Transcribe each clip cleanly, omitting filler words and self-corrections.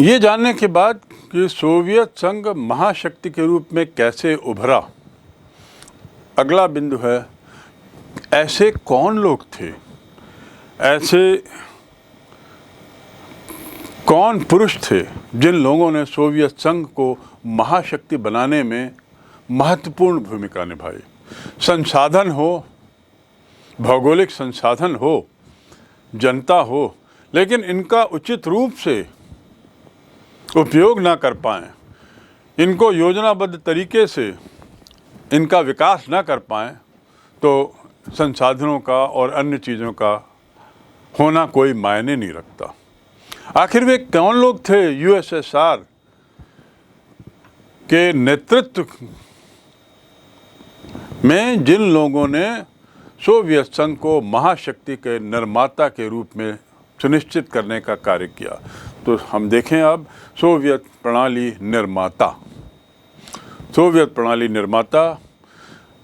ये जानने के बाद कि सोवियत संघ महाशक्ति के रूप में कैसे उभरा, अगला बिंदु है ऐसे कौन लोग थे, ऐसे कौन पुरुष थे जिन लोगों ने सोवियत संघ को महाशक्ति बनाने में महत्वपूर्ण भूमिका निभाई। संसाधन हो, भौगोलिक संसाधन हो, जनता हो, लेकिन इनका उचित रूप से उपयोग ना कर पाएँ, इनको योजनाबद्ध तरीके से इनका विकास ना कर पाएँ, तो संसाधनों का और अन्य चीज़ों का होना कोई मायने नहीं रखता। आखिर वे कौन लोग थे यूएसएसआर के नेतृत्व में जिन लोगों ने सोवियत संघ को महाशक्ति के निर्माता के रूप में सुनिश्चित करने का कार्य किया। तो हम देखें अब सोवियत प्रणाली निर्माता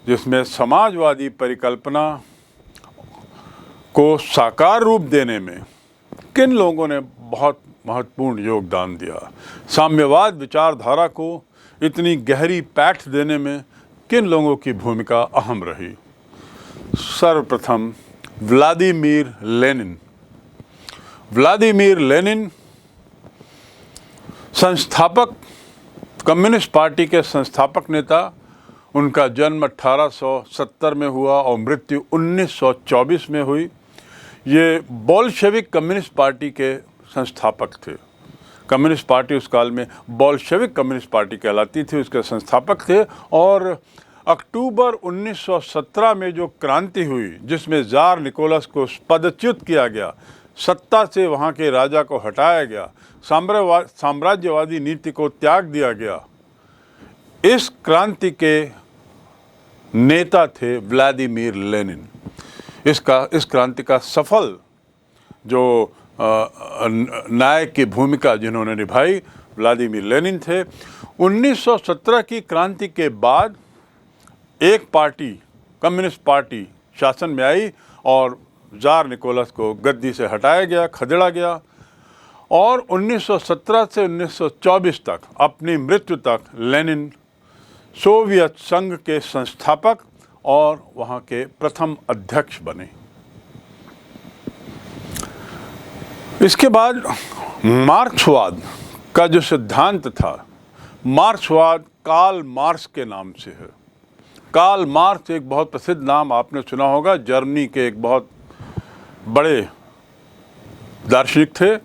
जिसमें समाजवादी परिकल्पना को साकार रूप देने में किन लोगों ने बहुत महत्वपूर्ण योगदान दिया, साम्यवाद विचारधारा को इतनी गहरी पैठ देने में किन लोगों की भूमिका अहम रही। सर्वप्रथम व्लादिमीर लेनिन संस्थापक, कम्युनिस्ट पार्टी के संस्थापक नेता। उनका जन्म 1870 में हुआ और मृत्यु 1924 में हुई। ये बोल्शेविक कम्युनिस्ट पार्टी के संस्थापक थे। कम्युनिस्ट पार्टी उस काल में बोल्शेविक कम्युनिस्ट पार्टी कहलाती थी, उसके संस्थापक थे। और अक्टूबर 1917 में जो क्रांति हुई जिसमें ज़ार निकोलस को पदच्युत किया गया, सत्ता से वहाँ के राजा को हटाया गया, साम्राज्यवादी नीति को त्याग दिया गया, इस क्रांति के नेता थे व्लादिमीर लेनिन। इस क्रांति का सफल जो नायक की भूमिका जिन्होंने निभाई व्लादिमीर लेनिन थे। 1917 की क्रांति के बाद एक पार्टी, कम्युनिस्ट पार्टी शासन में आई और ज़ार निकोलस को गद्दी से हटाया गया, खदेड़ा गया। और 1917 से 1924 तक, अपनी मृत्यु तक, लेनिन सोवियत संघ के संस्थापक और वहाँ के प्रथम अध्यक्ष बने। इसके बाद मार्क्सवाद का जो सिद्धांत था, मार्क्सवाद कार्ल मार्क्स के नाम से है। कार्ल मार्क्स एक बहुत प्रसिद्ध नाम आपने सुना होगा, जर्मनी के एक बहुत बड़े दार्शनिक थे।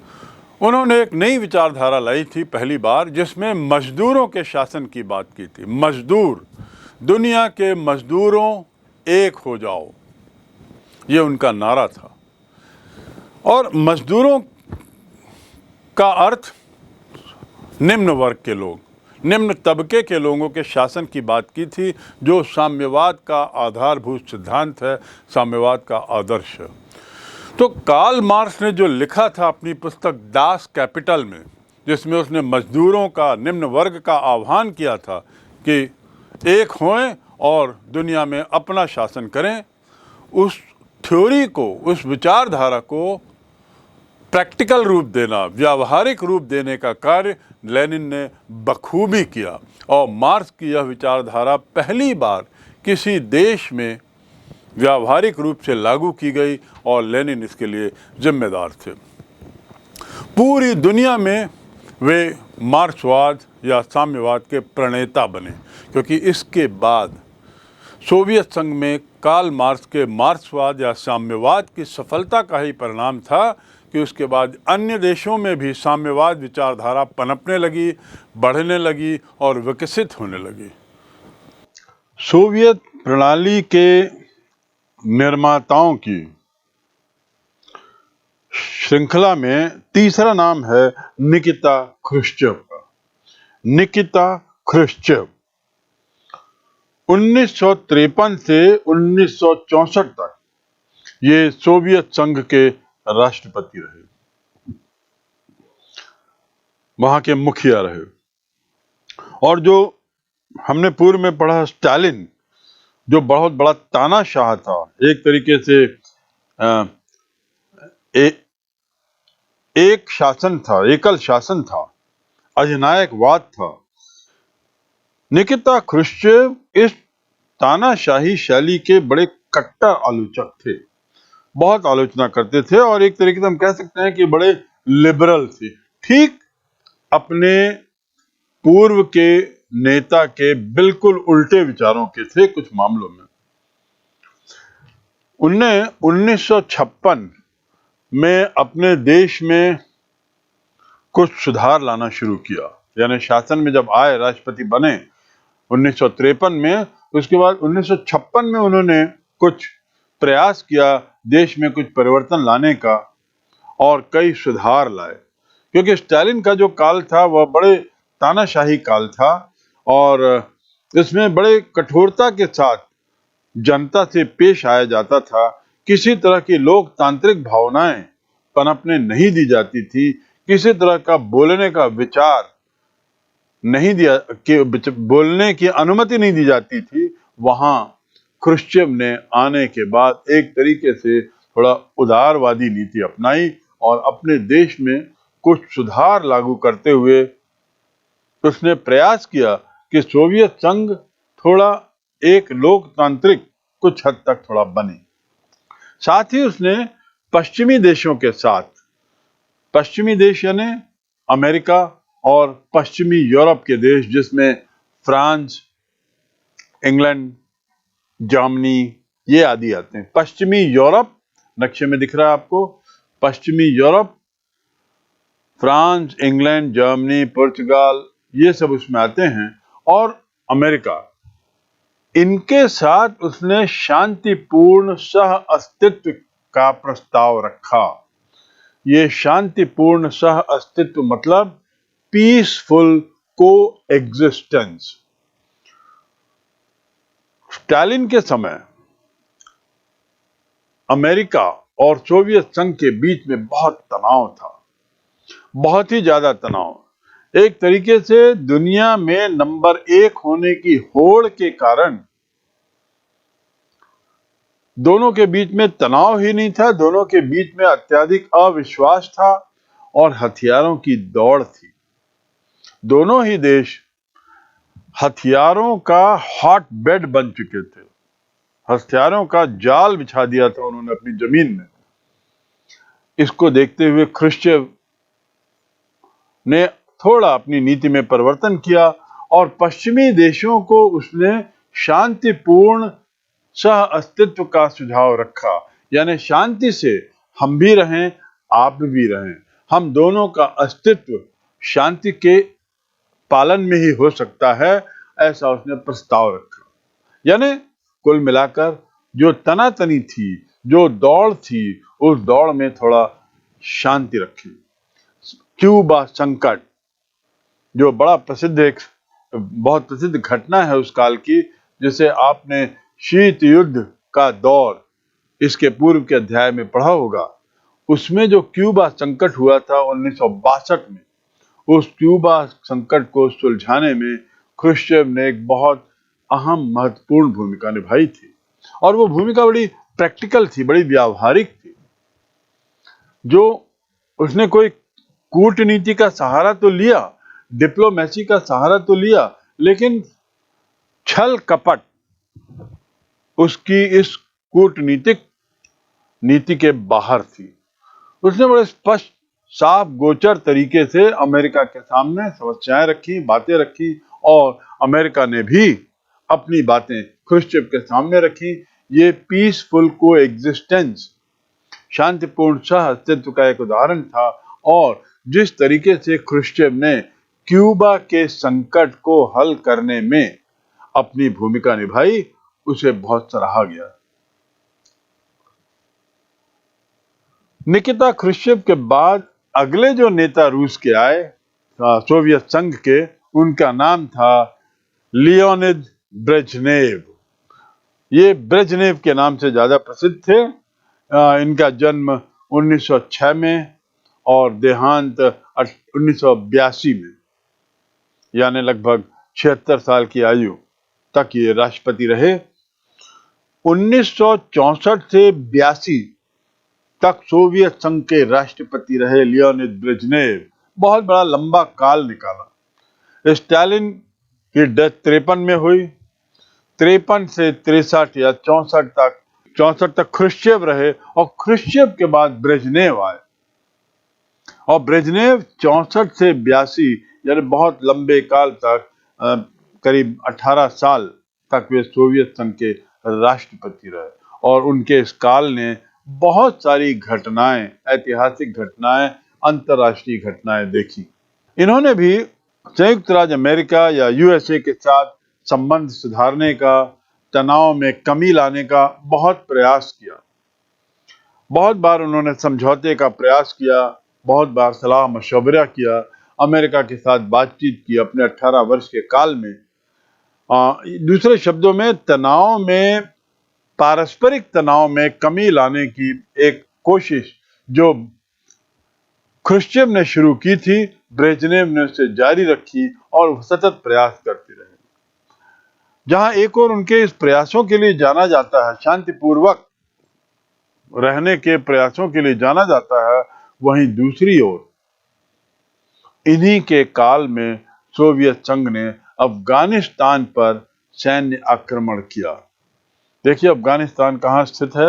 उन्होंने एक नई विचारधारा लाई थी पहली बार, जिसमें मजदूरों के शासन की बात की थी। मजदूर, दुनिया के मजदूरों एक हो जाओ, ये उनका नारा था। और मजदूरों का अर्थ निम्न वर्ग के लोग, निम्न तबके के लोगों के शासन की बात की थी, जो साम्यवाद का आधारभूत सिद्धांत है, साम्यवाद का आदर्श है। तो कार्ल मार्क्स ने जो लिखा था अपनी पुस्तक दास कैपिटल में, जिसमें उसने मजदूरों का, निम्न वर्ग का आह्वान किया था कि एक होएं और दुनिया में अपना शासन करें, उस थ्योरी को, उस विचारधारा को प्रैक्टिकल रूप देना, व्यावहारिक रूप देने का कार्य लेनिन ने बखूबी किया। और मार्क्स की यह विचारधारा पहली बार किसी देश में व्यावहारिक रूप से लागू की गई और लेनिन इसके लिए जिम्मेदार थे। पूरी दुनिया में वे मार्क्सवाद या साम्यवाद के प्रणेता बने, क्योंकि इसके बाद सोवियत संघ में कार्ल मार्क्स के मार्क्सवाद या साम्यवाद की सफलता का ही परिणाम था कि उसके बाद अन्य देशों में भी साम्यवाद विचारधारा पनपने लगी, बढ़ने लगी और विकसित होने लगी। सोवियत प्रणाली के निर्माताओं की श्रृंखला में तीसरा नाम है निकिता ख्रुश्चेव का। निकिता ख्रुश्चेव 1953 से 1964 तक ये सोवियत संघ के राष्ट्रपति रहे, वहां के मुखिया रहे। और जो हमने पूर्व में पढ़ा स्टालिन, जो बहुत बड़ा तानाशाह था, एक तरीके से एक शासन था, एकल शासन था, अधिनायकवाद था। निकिता क्रुश्चेव इस तानाशाही शैली के बड़े कट्टर आलोचक थे, बहुत आलोचना करते थे और एक तरीके से हम कह सकते हैं कि बड़े लिबरल थे, ठीक अपने पूर्व के नेता के बिल्कुल उल्टे विचारों के थे कुछ मामलों में। उनने 1956 में अपने देश में कुछ सुधार लाना शुरू किया, यानी शासन में जब आए, राष्ट्रपति बने 1953 में, उसके बाद 1956 में उन्होंने कुछ प्रयास किया देश में कुछ परिवर्तन लाने का और कई सुधार लाए, क्योंकि स्टालिन का जो काल था वह बड़े तानाशाही काल था और इसमें बड़े कठोरता के साथ जनता से पेश आया जाता था। किसी तरह की लोकतांत्रिक भावनाएं पनपने नहीं दी जाती थी, किसी तरह का बोलने का विचार नहीं दिया कि बोलने की अनुमति नहीं दी जाती थी। वहां क्रुश्चेव ने आने के बाद एक तरीके से थोड़ा उदारवादी नीति अपनाई और अपने देश में कुछ सुधार लागू करते हुए उसने प्रयास किया कि सोवियत संघ थोड़ा एक लोकतांत्रिक कुछ हद तक थोड़ा बने। साथ ही उसने पश्चिमी देशों के साथ, पश्चिमी देश यानी अमेरिका और पश्चिमी यूरोप के देश जिसमें फ्रांस, इंग्लैंड, जर्मनी ये आदि आते हैं। पश्चिमी यूरोप नक्शे में दिख रहा है आपको, पश्चिमी यूरोप, फ्रांस, इंग्लैंड, जर्मनी, पुर्तगाल ये सब उसमें आते हैं और अमेरिका, इनके साथ उसने शांतिपूर्ण सह अस्तित्व का प्रस्ताव रखा। ये शांतिपूर्ण सह अस्तित्व मतलब पीसफुल को एग्जिस्टेंस। स्टालिन के समय अमेरिका और सोवियत संघ के बीच में बहुत तनाव था, बहुत ही ज्यादा तनाव। एक तरीके से दुनिया में नंबर 1 होने की होड़ के कारण दोनों के बीच में तनाव ही नहीं था, दोनों के बीच में अत्यधिक अविश्वास था और हथियारों की दौड़ थी। दोनों ही देश हथियारों का हॉट बेड बन चुके थे, हथियारों का जाल बिछा दिया था उन्होंने अपनी जमीन में। इसको देखते हुए क्रुश्चेव ने थोड़ा अपनी नीति में परिवर्तन किया और पश्चिमी देशों को उसने शांतिपूर्ण सह अस्तित्व का सुझाव रखा, यानी शांति से हम भी रहें, आप भी रहें, हम दोनों का अस्तित्व शांति के पालन में ही हो सकता है, ऐसा उसने प्रस्ताव रखा। यानी कुल मिलाकर जो तनातनी थी, जो दौड़ थी, उस दौड़ में थोड़ा शांति रखी। क्यूबा संकट जो बड़ा प्रसिद्ध, एक बहुत प्रसिद्ध घटना है उस काल की, जिसे आपने शीत युद्ध का दौर इसके पूर्व के अध्याय में पढ़ा होगा। उसमें जो क्यूबा संकट हुआ था 1962 में, उस क्यूबा संकट को सुलझाने में क्रुश्चेव ने एक बहुत अहम महत्वपूर्ण भूमिका निभाई थी और वो भूमिका बड़ी प्रैक्टिकल थी, बड़ी व्यावहारिक थी। जो उसने कोई कूटनीति का सहारा तो लिया, डिप्लोमेसी का सहारा तो लिया, लेकिन छल कपट उसकी इस कूटनीतिक नीति के बाहर थी। उसने बड़े स्पष्ट, साफ, गोचर तरीके से अमेरिका के सामने समस्याएं रखी, बातें रखी और अमेरिका ने भी अपनी बातें क्रुश्चेव के सामने रखी। ये पीसफुल को एग्जिस्टेंस, शांतिपूर्ण सह अस्तित्व का एक उदाहरण था और जिस तरीके से क्रुश्चेव ने क्यूबा के संकट को हल करने में अपनी भूमिका निभाई, उसे बहुत सराहा गया। निकिता क्रुश्चेव के बाद अगले जो नेता रूस के आए, सोवियत संघ के, उनका नाम था लियोनिद ब्रेजनेव। ये ब्रेजनेव के नाम से ज्यादा प्रसिद्ध थे। इनका जन्म 1906 में और देहांत 1982 में, यानी लगभग 76 साल की आयु तक ये राष्ट्रपति रहे। 1964 से 82 तक सोवियत संघ के राष्ट्रपति रहे लियोनिद ब्रेजनेव। बहुत बड़ा लंबा काल निकाला। स्टालिन की डेथ 53 में हुई। 53 से 63 या 64 तक ख्रुश्चेव रहे और ख्रुश्चेव के बाद ब्रेजनेव आए और ब्रेजनेव 64 से 82 यानी बहुत लंबे काल तक करीब 18 साल तक वे सोवियत संघ के राष्ट्रपति रहे और उनके इस काल ने बहुत सारी घटनाएं, ऐतिहासिक घटनाएं, अंतर्राष्ट्रीय घटनाएं देखी। इन्होंने भी संयुक्त राज्य अमेरिका या यूएसए के साथ संबंध सुधारने का, तनाव में कमी लाने का बहुत प्रयास किया। बहुत बार उन्होंने समझौते का प्रयास किया, बहुत बार सलाह मशवरा किया, अमेरिका के साथ बातचीत की अपने 18 वर्ष के काल में। दूसरे शब्दों में तनाव में, पारस्परिक तनाव में कमी लाने की एक कोशिश जो ख्रुश्चेव ने शुरू की थी, ब्रेजनेव ने उसे जारी रखी और सतत प्रयास करते रहे। जहां एक और उनके इस प्रयासों के लिए जाना जाता है, शांतिपूर्वक रहने के प्रयासों के लिए जाना जाता है, वहीं दूसरी ओर इन्हीं के काल में सोवियत संघ ने अफगानिस्तान पर सैन्य आक्रमण किया। देखिए अफगानिस्तान कहाँ स्थित है?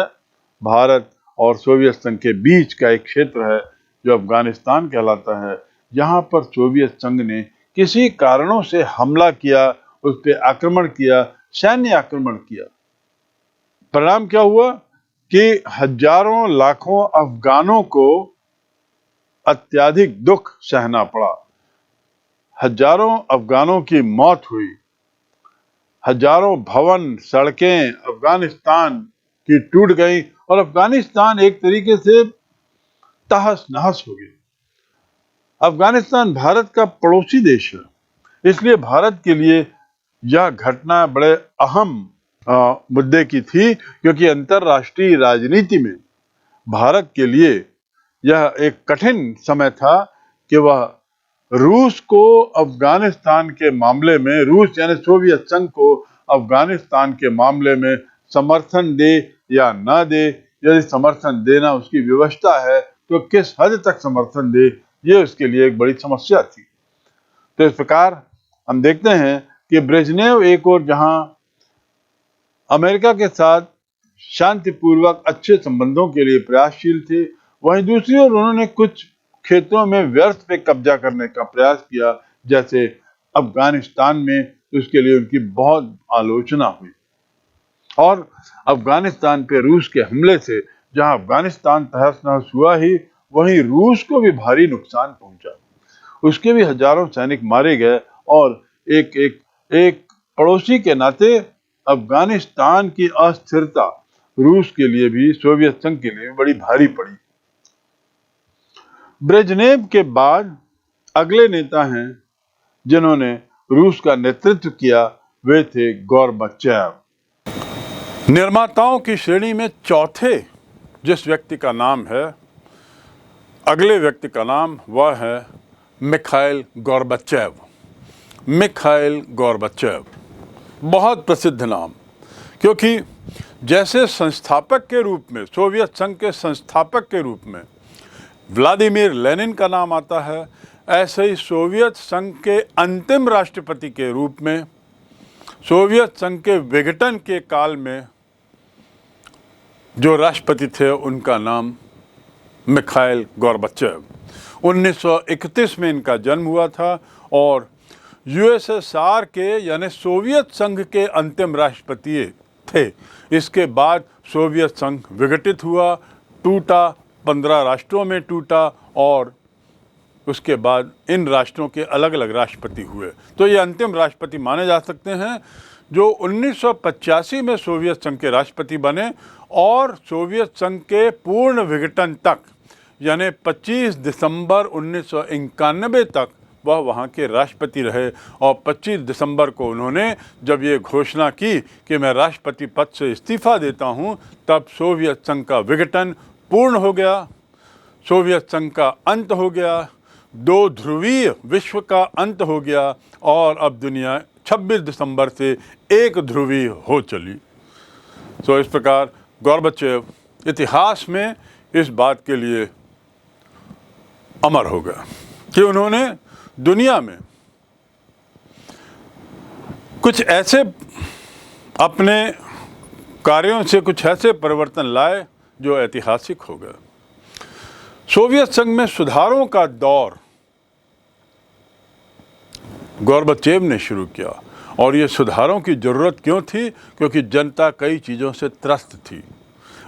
भारत और सोवियत संघ के बीच का एक क्षेत्र है जो अफगानिस्तान कहलाता है। यहाँ पर सोवियत संघ ने किसी कारणों से हमला किया, उस पर आक्रमण किया, सैन्य आक्रमण किया। परिणाम क्या हुआ कि हजारों लाखों अफगानों को अत्यधिक दुख सहना पड़ा। हजारों अफगानों की मौत हुई, हजारों भवन, सड़कें अफगानिस्तान की टूट गई और अफगानिस्तान एक तरीके से तहस नहस हो गया। अफगानिस्तान भारत का पड़ोसी देश है, इसलिए भारत के लिए यह घटना बड़े अहम मुद्दे की थी, क्योंकि अंतरराष्ट्रीय राजनीति में भारत के लिए यह एक कठिन समय था कि वह रूस को अफगानिस्तान के मामले में, रूस यानी सोवियत संघ को अफगानिस्तान के मामले में समर्थन दे या ना दे। यदि समर्थन देना उसकी व्यवस्था है तो किस हद तक समर्थन दे, ये उसके लिए एक बड़ी समस्या थी। तो इस प्रकार हम देखते हैं कि ब्रेजनेव एक और जहां अमेरिका के साथ शांतिपूर्वक अच्छे संबंधों के लिए प्रयासशील थे, वहीं दूसरी ओर उन्होंने कुछ क्षेत्रों में व्यर्थ पे कब्जा करने का प्रयास किया, जैसे अफगानिस्तान में। उसके लिए उनकी बहुत आलोचना हुई और अफगानिस्तान पे रूस के हमले से जहां अफगानिस्तान तहस नहस हुआ ही, वहीं रूस को भी भारी नुकसान पहुंचा। उसके भी हजारों सैनिक मारे गए और एक पड़ोसी के नाते अफगानिस्तान की अस्थिरता रूस के लिए भी, सोवियत संघ के लिए भी बड़ी भारी पड़ी। ब्रेजनेव के बाद अगले नेता हैं जिन्होंने रूस का नेतृत्व किया, वे थे गोर्बाचेव। निर्माताओं की श्रेणी में चौथे जिस व्यक्ति का नाम है, अगले व्यक्ति का नाम वह है मिखाइल गोर्बाचेव। मिखाइल गोर्बाचेव बहुत प्रसिद्ध नाम, क्योंकि जैसे संस्थापक के रूप में, सोवियत संघ के संस्थापक के रूप में व्लादिमीर लेनिन का नाम आता है, ऐसे ही सोवियत संघ के अंतिम राष्ट्रपति के रूप में, सोवियत संघ के विघटन के काल में जो राष्ट्रपति थे उनका नाम मिखाइल गोर्बाचेव। 1931 में इनका जन्म हुआ था और यूएसएसआर के यानी सोवियत संघ के अंतिम राष्ट्रपति थे। इसके बाद सोवियत संघ विघटित हुआ, टूटा, 15 राष्ट्रों में टूटा और उसके बाद इन राष्ट्रों के अलग अलग राष्ट्रपति हुए। तो ये अंतिम राष्ट्रपति माने जा सकते हैं जो 1985 में सोवियत संघ के राष्ट्रपति बने और सोवियत संघ के पूर्ण विघटन तक यानी 25 दिसंबर 1991 तक वह वहाँ के राष्ट्रपति रहे। और 25 दिसंबर को उन्होंने जब ये घोषणा की कि मैं राष्ट्रपति पद से इस्तीफा देता हूँ, तब सोवियत संघ का विघटन पूर्ण हो गया, सोवियत संघ का अंत हो गया, दो ध्रुवीय विश्व का अंत हो गया और अब दुनिया 26 दिसंबर से एक ध्रुवीय हो चली। तो इस प्रकार गोर्बाचेव इतिहास में इस बात के लिए अमर हो गया। कि उन्होंने दुनिया में कुछ ऐसे अपने कार्यों से कुछ ऐसे परिवर्तन लाए जो ऐतिहासिक हो गए। सोवियत संघ में सुधारों का दौर गोर्बाचेव ने शुरू किया, और ये सुधारों की ज़रूरत क्यों थी? क्योंकि जनता कई चीज़ों से त्रस्त थी।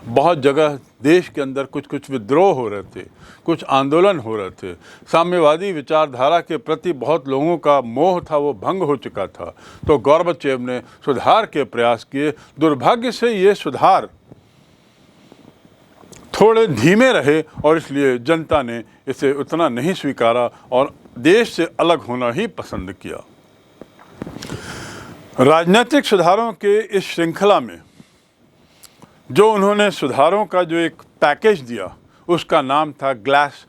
बहुत जगह देश के अंदर कुछ विद्रोह हो रहे थे, कुछ आंदोलन हो रहे थे, साम्यवादी विचारधारा के प्रति बहुत लोगों का मोह था, वो भंग हो चुका था। तो गोर्बाचेव ने सुधार के प्रयास किए। दुर्भाग्य से ये सुधार थोड़े धीमे रहे और इसलिए जनता ने इसे उतना नहीं स्वीकारा और देश से अलग होना ही पसंद किया। राजनीतिक सुधारों के इस श्रृंखला में जो उन्होंने सुधारों का जो एक पैकेज दिया उसका नाम था ग्लास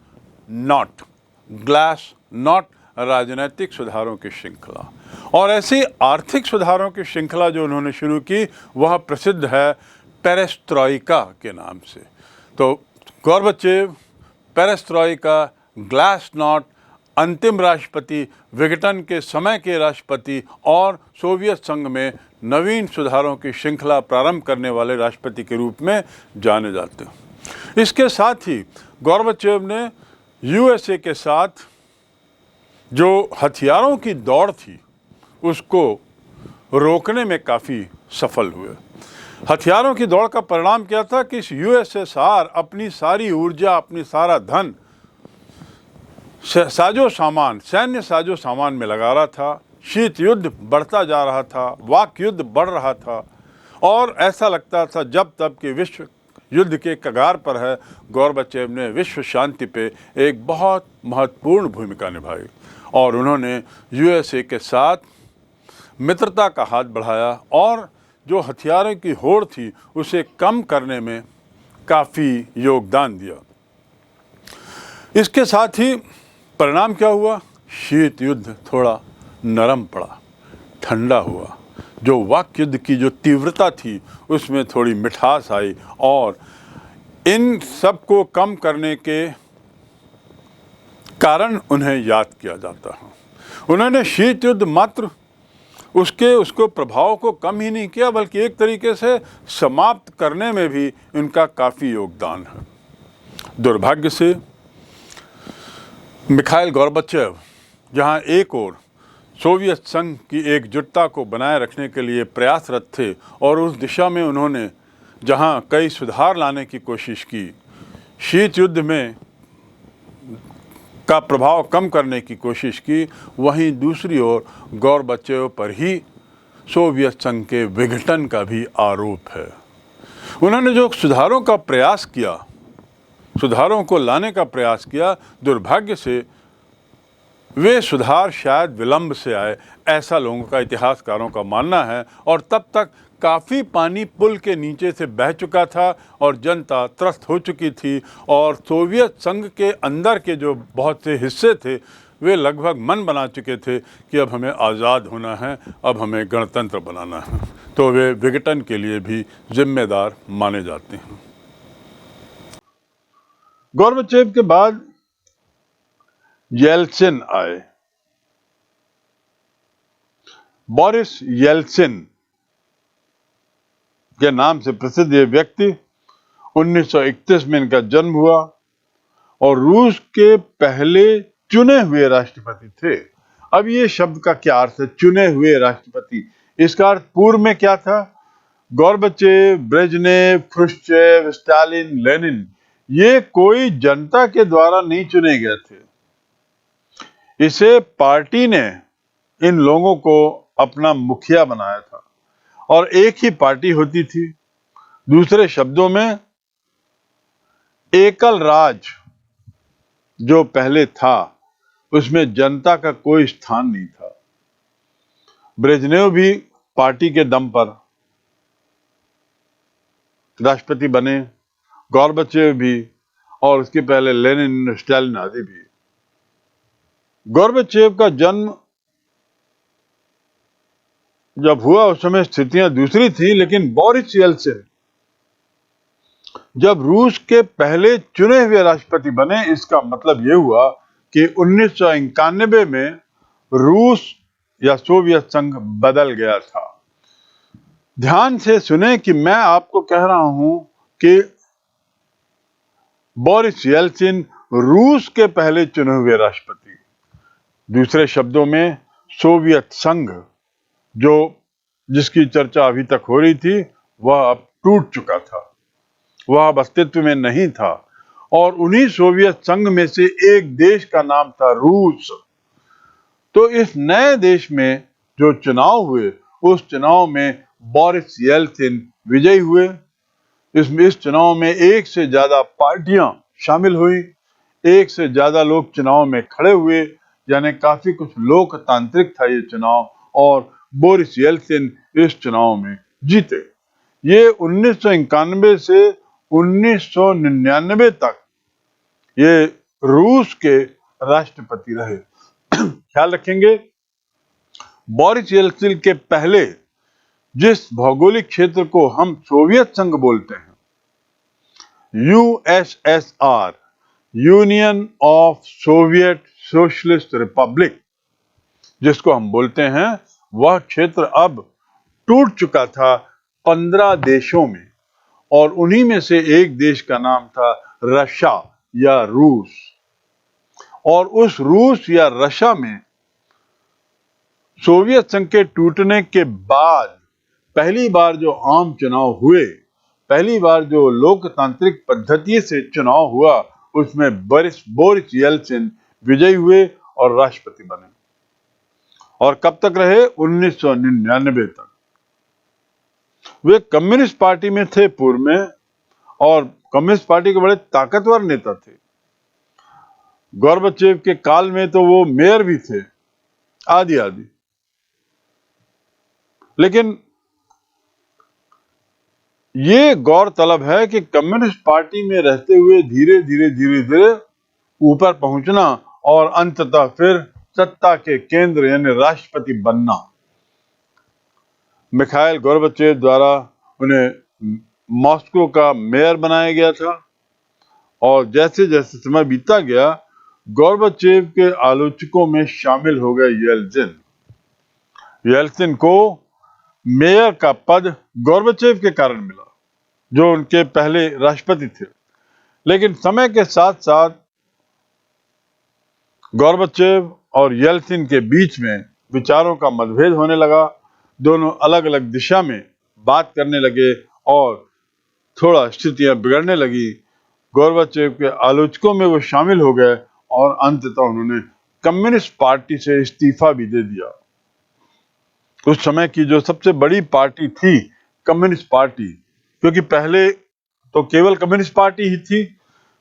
नॉट राजनीतिक सुधारों की श्रृंखला। और ऐसी आर्थिक सुधारों की श्रृंखला जो उन्होंने शुरू की वह प्रसिद्ध है पेरेस्ट्रोइका के नाम से। तो गोर्बाचेव, पेरेस्ट्रोइका, ग्लासनॉट, अंतिम राष्ट्रपति, विघटन के समय के राष्ट्रपति और सोवियत संघ में नवीन सुधारों की श्रृंखला प्रारंभ करने वाले राष्ट्रपति के रूप में जाने जाते हैं। इसके साथ ही गोर्बाचेव ने यूएसए के साथ जो हथियारों की दौड़ थी उसको रोकने में काफ़ी सफल हुए। हथियारों की दौड़ का परिणाम क्या था कि इस यूएसएसआर अपनी सारी ऊर्जा, अपनी सारा धन सैन्य साजो सामान में लगा रहा था। शीत युद्ध बढ़ता जा रहा था, वाक युद्ध बढ़ रहा था और ऐसा लगता था जब तब कि विश्व युद्ध के कगार पर है। गोर्बाचेव ने विश्व शांति पे एक बहुत महत्वपूर्ण भूमिका निभाई और उन्होंने यूएसए के साथ मित्रता का हाथ बढ़ाया और जो हथियारों की होड़ थी उसे कम करने में काफ़ी योगदान दिया। इसके साथ ही परिणाम क्या हुआ? शीत युद्ध थोड़ा नरम पड़ा, ठंडा हुआ। जो वाक युद्ध की जो तीव्रता थी उसमें थोड़ी मिठास आई और इन सब को कम करने के कारण उन्हें याद किया जाता है। उन्होंने शीत युद्ध मात्र उसको प्रभाव को कम ही नहीं किया बल्कि एक तरीके से समाप्त करने में भी इनका काफ़ी योगदान है। दुर्भाग्य से मिखाइल गोर्बाचेव जहां एक ओर सोवियत संघ की एकजुटता को बनाए रखने के लिए प्रयासरत थे और उस दिशा में उन्होंने जहां कई सुधार लाने की कोशिश की, शीत युद्ध में का प्रभाव कम करने की कोशिश की, वहीं दूसरी ओर गोर्बाचेव पर ही सोवियत संघ के विघटन का भी आरोप है। उन्होंने जो सुधारों का प्रयास किया, सुधारों को लाने का प्रयास किया, दुर्भाग्य से वे सुधार शायद विलंब से आए, ऐसा लोगों का, इतिहासकारों का मानना है। और तब तक काफ़ी पानी पुल के नीचे से बह चुका था और जनता त्रस्त हो चुकी थी और सोवियत संघ के अंदर के जो बहुत से हिस्से थे वे लगभग मन बना चुके थे कि अब हमें आज़ाद होना है, अब हमें गणतंत्र बनाना है। तो वे विघटन के लिए भी जिम्मेदार माने जाते हैं। गोर्बाचेव के बाद येल्त्सिन आए। बोरिस येल्त्सिन के नाम से प्रसिद्ध ये व्यक्ति 1931 में इनका जन्म हुआ और रूस के पहले चुने हुए राष्ट्रपति थे। अब ये शब्द का क्या अर्थ है, चुने हुए राष्ट्रपति? इसका अर्थ पूर्व में क्या था? Gorbachev, Brezhnev, Khrushchev, Stalin, Lenin, ये कोई जनता के द्वारा नहीं चुने गए थे। इसे पार्टी ने इन लोगों को अपना मुखिया बनाया था और एक ही पार्टी होती थी। दूसरे शब्दों में एकल राज जो पहले था उसमें जनता का कोई स्थान नहीं था। ब्रेजनेव भी पार्टी के दम पर राष्ट्रपति बने, गोर्बाचेव भी और उसके पहले लेनिन, स्टालिन आदि भी। गोर्बाचेव का जन्म जब हुआ उस समय स्थितियां दूसरी थी, लेकिन बोरिस येल्त्सिन जब रूस के पहले चुने हुए राष्ट्रपति बने, इसका मतलब यह हुआ कि 1991 में रूस या सोवियत संघ बदल गया था। ध्यान से सुने कि मैं आपको कह रहा हूं कि बोरिस येल्त्सिन रूस के पहले चुने हुए राष्ट्रपति, दूसरे शब्दों में सोवियत संघ जो जिसकी चर्चा अभी तक हो रही थी वह अब टूट चुका था, वह अब अस्तित्व में नहीं था। और उन्हीं सोवियत संघ में से एक देश का नाम था रूस। तो इस नए देश में जो चुनाव हुए उस चुनाव में बोरिस येल्त्सिन विजयी हुए। इस चुनाव में एक से ज्यादा पार्टियां शामिल हुई, एक से ज्यादा लोग चुनाव में खड़े हुए, यानी काफी कुछ लोकतांत्रिक था ये चुनाव, और बोरिस येल्त्सिन इस चुनाव में जीते। ये 1991 से 1999 तक ये रूस के राष्ट्रपति रहे। ख्याल रखेंगे, बोरिस येल्त्सिन के पहले जिस भौगोलिक क्षेत्र को हम सोवियत संघ बोलते हैं, USSR, union of Soviet socialist Republic जिसको हम बोलते हैं, वह क्षेत्र अब टूट चुका था 15 देशों में, और उन्हीं में से एक देश का नाम था रशिया या रूस। और उस रूस या रशिया में सोवियत संघ के टूटने के बाद पहली बार जो आम चुनाव हुए, पहली बार जो लोकतांत्रिक पद्धति से चुनाव हुआ, उसमें बोरिस येल्त्सिन विजयी हुए और राष्ट्रपति बने। और कब तक रहे? 1999 तक। वे कम्युनिस्ट पार्टी में थे पूर्व में, और कम्युनिस्ट पार्टी के बड़े ताकतवर नेता थे। गोर्बाचेव के काल में तो वो मेयर भी थे, आदि आदि। लेकिन ये गौरतलब है कि कम्युनिस्ट पार्टी में रहते हुए धीरे धीरे ऊपर पहुंचना और अंततः फिर सत्ता के केंद्र यानी राष्ट्रपति बनना। मिखाइल गोर्बाचेव द्वारा उन्हें मॉस्को का मेयर बनाया गया था, और जैसे जैसे समय बीता गया गोर्बाचेव के आलोचकों में शामिल हो गए येल्त्सिन। येल्त्सिन को मेयर का पद गोर्बाचेव के कारण मिला, जो उनके पहले राष्ट्रपति थे। लेकिन समय के साथ साथ गोर्बाचेव और येल्त्सिन के बीच में विचारों का मतभेद होने लगा। दोनों अलग अलग दिशा में बात करने लगे और थोड़ा स्थितियां बिगड़ने लगी। गोर्बाचेव के आलोचकों में वो शामिल हो गए और अंततः उन्होंने कम्युनिस्ट पार्टी से इस्तीफा भी दे दिया। उस समय की जो सबसे बड़ी पार्टी थी कम्युनिस्ट पार्टी, क्योंकि पहले तो केवल कम्युनिस्ट पार्टी ही थी,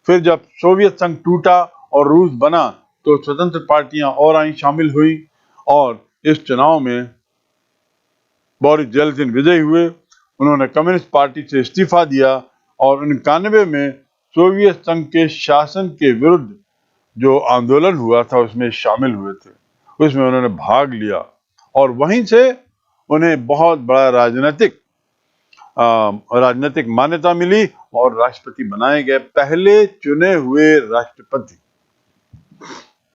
फिर जब सोवियत संघ टूटा और रूस बना तो स्वतंत्र पार्टियां और आई, शामिल हुई, और इस चुनाव में बोरिस येल्त्सिन विजयी हुए। उन्होंने कम्युनिस्ट पार्टी से इस्तीफा दिया और 91 में सोवियत संघ के शासन के विरुद्ध जो आंदोलन हुआ था उसमें शामिल हुए थे, उसमें उन्होंने भाग लिया, और वहीं से उन्हें बहुत बड़ा राजनीतिक मान्यता मिली और राष्ट्रपति बनाए गए, पहले चुने हुए राष्ट्रपति।